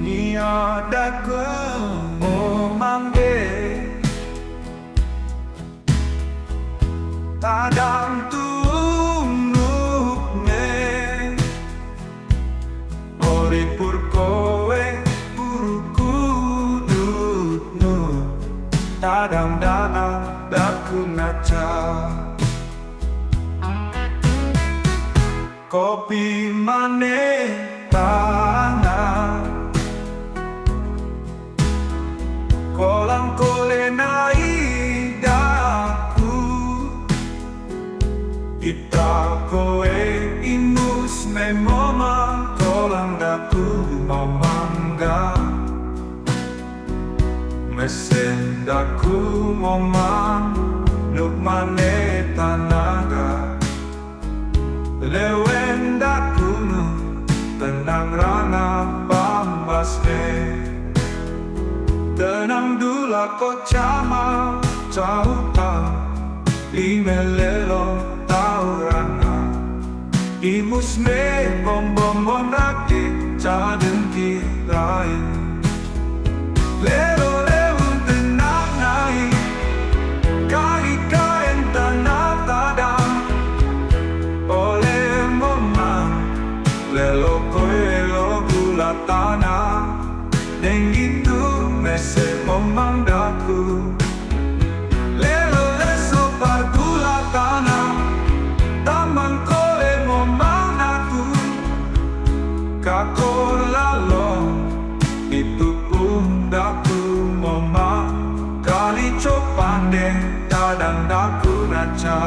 Niada ku mangge tadang tunukne ori pur kowe buruku dutnu tadang dana daku naca kopi mane tanah kolang kolenai daku ita koe inus me moma kolang daku mamangga mesen daku momang nuk mane tanaga lewen daku nu tenang rana bambasne tenang dula ko chama chauta imelelo taurana imus me bom bom bom rakti chaden ki lain lelo lelo tenang nai kai kain tanah tada ole momang lelo koelo gula tanah dengitu mese momang daku lelo leso pargula tanah taman kole momang aku kakor lalo itu pun daku momang kali copande tadang daku naca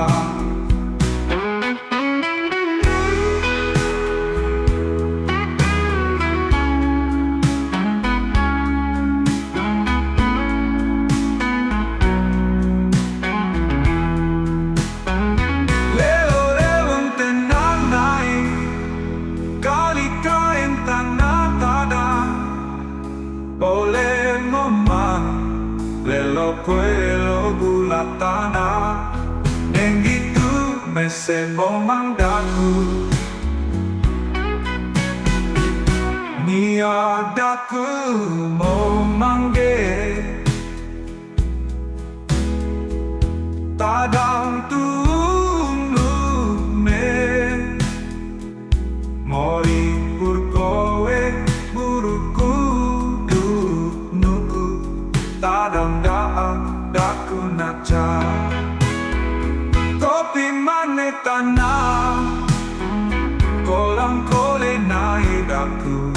Ole momang lelo kuelo gula tanah neng itu mese momang daku niadaku momangge tadang tunukne mori pur kowe buruku tadang daang daku naca kopi mane tanah kolang kole nai daku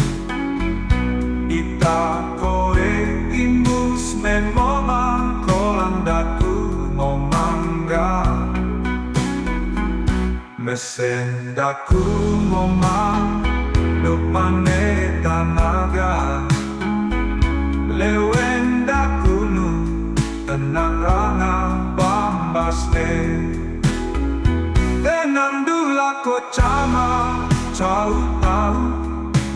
ita koe imus men momang kolang daku momangga mesen daku momang nuk mane tanaga lewen daku nu tenang rana bambasne tenang dula ko chama chau tau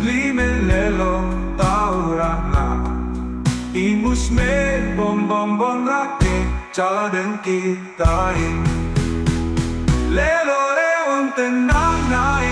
lime lelo tau rana imus me bom bom bom rake chaden kitain lelo leon tenang nai